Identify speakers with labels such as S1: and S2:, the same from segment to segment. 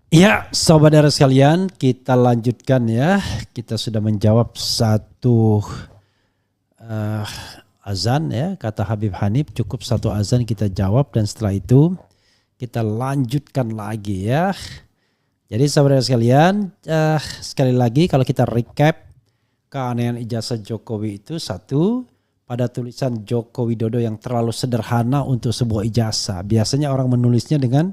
S1: Ya, sobat era sekalian, kita lanjutkan ya. Kita sudah menjawab satu eh, azan ya, kata Habib Hanif, cukup satu azan kita jawab dan setelah itu kita lanjutkan lagi ya. Jadi sobat era sekalian, sekali lagi kalau kita recap keanehan ijazah Jokowi itu satu, pada tulisan Joko Widodo yang terlalu sederhana untuk sebuah ijazah. Biasanya orang menulisnya dengan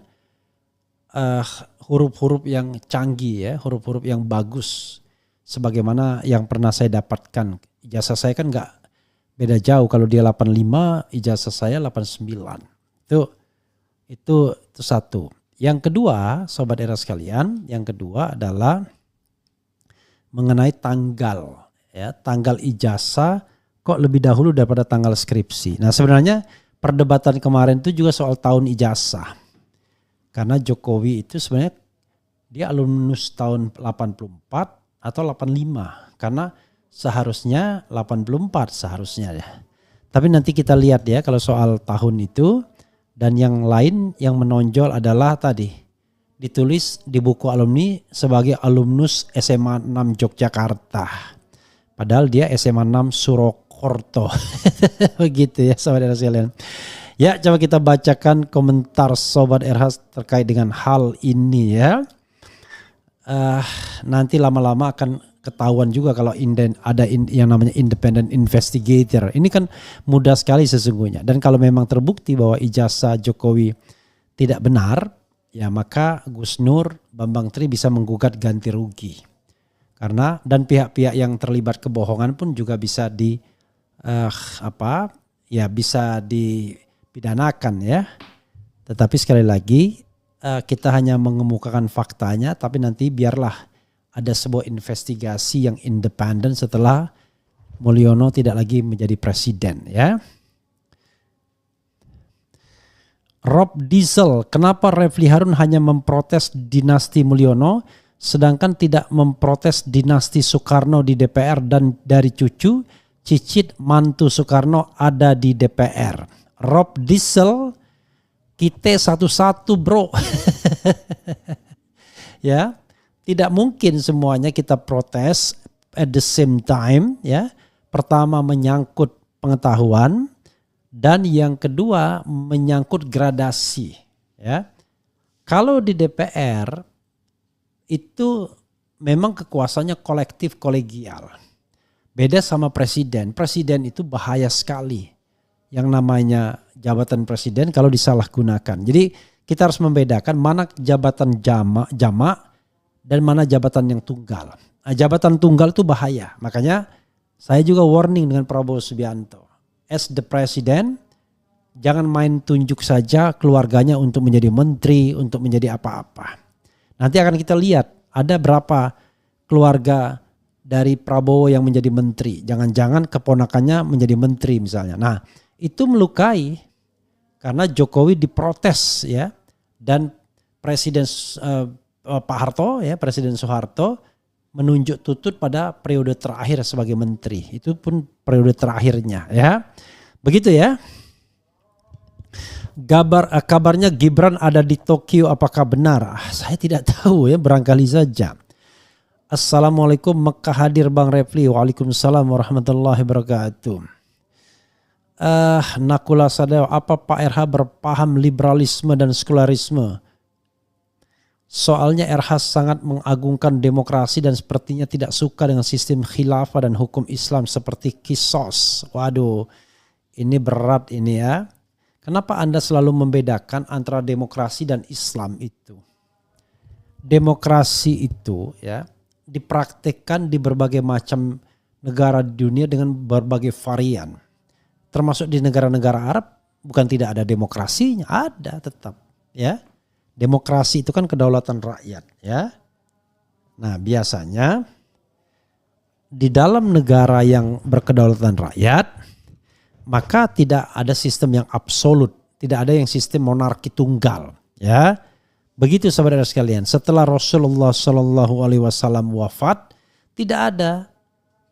S1: huruf-huruf yang canggih ya, huruf-huruf yang bagus. Sebagaimana yang pernah saya dapatkan. Ijazah saya kan nggak beda jauh. Kalau dia 85, ijazah saya 89. Itu satu. Yang kedua, sobat era sekalian, yang kedua adalah mengenai tanggal. Ya, tanggal ijazah kok lebih dahulu daripada tanggal skripsi. Nah sebenarnya perdebatan kemarin itu juga soal tahun ijazah. Karena Jokowi itu sebenarnya dia alumnus tahun 84 atau 85. Karena seharusnya 84 seharusnya ya. Tapi nanti kita lihat ya kalau soal tahun itu. Dan yang lain yang menonjol adalah tadi. Ditulis di buku alumni sebagai alumnus SMA 6 Yogyakarta. Padahal dia SMA 6 Surakarta. Begitu ya sahabat sekalian. Ya, coba kita bacakan komentar Sobat RH terkait dengan hal ini ya. Nanti lama-lama akan ketahuan juga kalau ada yang namanya independent investigator. Ini kan mudah sekali sesungguhnya. Dan kalau memang terbukti bahwa ijazah Jokowi tidak benar, ya maka Gus Nur, Bambang Tri bisa menggugat ganti rugi. Karena dan pihak-pihak yang terlibat kebohongan pun juga bisa bisa dipidanakan ya. Tetapi sekali lagi kita hanya mengemukakan faktanya, tapi nanti biarlah ada sebuah investigasi yang independen setelah Mulyono tidak lagi menjadi presiden ya. Rob Diesel, kenapa Refli Harun hanya memprotes dinasti Mulyono sedangkan tidak memprotes dinasti Soekarno di DPR dan dari cucu cicit mantu Soekarno ada di DPR. Rob Diesel, kita satu-satu bro. Ya, tidak mungkin semuanya kita protes at the same time ya. Pertama menyangkut pengetahuan dan yang kedua menyangkut gradasi ya. Kalau di DPR itu memang kekuasaannya kolektif kolegial. Beda sama presiden. Presiden itu bahaya sekali. Yang namanya jabatan presiden kalau disalahgunakan. Jadi kita harus membedakan mana jabatan jamak dan mana jabatan yang tunggal. Nah, jabatan tunggal itu bahaya. Makanya saya juga warning dengan Prabowo Subianto. As the president, jangan main tunjuk saja keluarganya untuk menjadi menteri, untuk menjadi apa-apa. Nanti akan kita lihat ada berapa keluarga dari Prabowo yang menjadi menteri. Jangan-jangan keponakannya menjadi menteri misalnya. Nah itu melukai karena Jokowi diprotes ya. Dan Presiden Pak Harto ya, Presiden Soeharto menunjuk Tutut pada periode terakhir sebagai menteri. Itu pun periode terakhirnya ya. Begitu ya. Kabarnya Gibran ada di Tokyo, apakah benar? Saya tidak tahu ya, barangkali saja. Assalamualaikum Mekah hadir Bang Refli. Waalaikumsalam warahmatullahi wabarakatuh. Nakula Sadeo, apa Pak RH berpaham liberalisme dan sekularisme? Soalnya RH sangat mengagungkan demokrasi dan sepertinya tidak suka dengan sistem khilafah dan hukum Islam seperti kisos. Waduh, ini berat ini ya. Kenapa Anda selalu membedakan antara demokrasi dan Islam itu? Demokrasi itu ya dipraktikkan di berbagai macam negara di dunia dengan berbagai varian. Termasuk di negara-negara Arab bukan tidak ada demokrasinya, ada tetap ya. Demokrasi itu kan kedaulatan rakyat ya. Nah, biasanya di dalam negara yang berkedaulatan rakyat maka tidak ada sistem yang absolut, tidak ada yang sistem monarki tunggal, ya. Begitu saudara sekalian. Setelah Rasulullah SAW wafat, tidak ada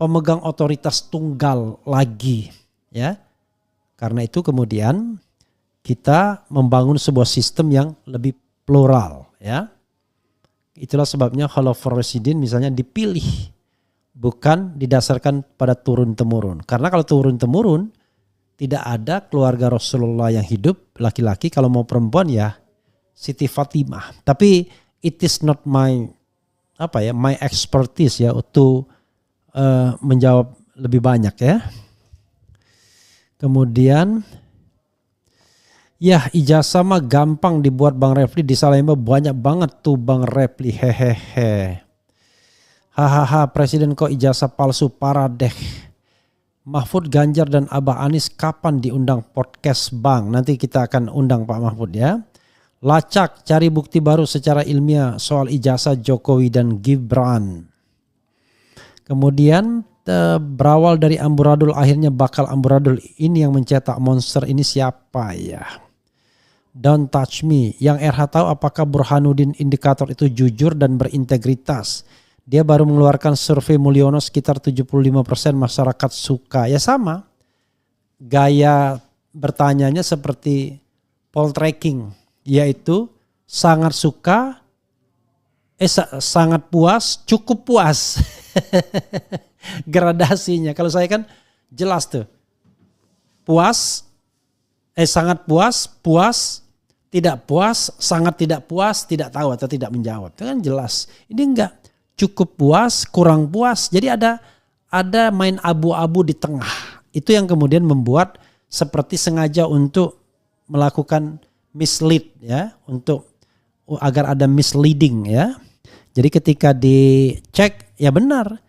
S1: pemegang otoritas tunggal lagi, ya. Karena itu kemudian kita membangun sebuah sistem yang lebih plural, ya. Itulah sebabnya Khulafaur Rasyidin misalnya dipilih, bukan didasarkan pada turun-temurun. Karena kalau turun-temurun, tidak ada keluarga Rasulullah yang hidup laki-laki. Kalau mau perempuan ya Siti Fatimah. Tapi it is not my expertise ya untuk menjawab lebih banyak ya. Kemudian ya ijazah mah gampang dibuat Bang Refli, di Salemba banyak banget tuh Bang Refli, hehehe. Hahaha, presiden kok ijazah palsu, parah deh. Mahfud, Ganjar dan Abah Anies kapan diundang podcast Bang? Nanti kita akan undang Pak Mahfud ya. Lacak, cari bukti baru secara ilmiah soal ijazah Jokowi dan Gibran. Kemudian berawal dari amburadul akhirnya bakal amburadul, ini yang mencetak monster ini siapa ya? Don't touch me. Yang RH tahu apakah Burhanuddin indikator itu jujur dan berintegritas? Dia baru mengeluarkan survei Mulyono sekitar 75% masyarakat suka. Ya sama. Gaya bertanyanya seperti poll tracking, yaitu sangat suka, sangat puas, cukup puas. Gradasinya. Kalau saya kan jelas tuh. Puas, sangat puas, puas, tidak puas, sangat tidak puas, tidak tahu atau tidak menjawab. Itu kan jelas. Ini enggak. Cukup puas, kurang puas. Jadi ada main abu-abu di tengah. Itu yang kemudian membuat seperti sengaja untuk melakukan mislead ya, untuk agar ada misleading ya. Jadi ketika dicek ya benar.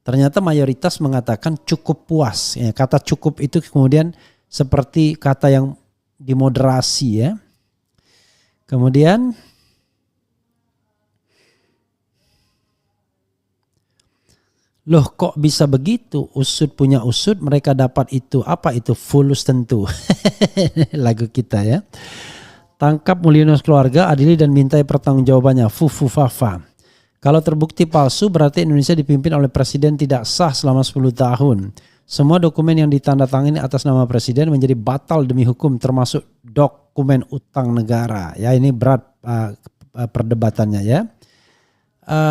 S1: Ternyata mayoritas mengatakan cukup puas. Ya, kata cukup itu kemudian seperti kata yang dimoderasi ya. Kemudian loh kok bisa begitu? Usut punya usut, mereka dapat itu. Apa itu? Fulus tentu. Lagu kita ya. Tangkap Mulyono keluarga, adili dan mintai pertanggungjawabannya. Fufu fafa. Kalau terbukti palsu berarti Indonesia dipimpin oleh presiden tidak sah selama 10 tahun. Semua dokumen yang ditandatangani atas nama presiden menjadi batal demi hukum, termasuk dokumen utang negara. Ya ini berat perdebatannya ya.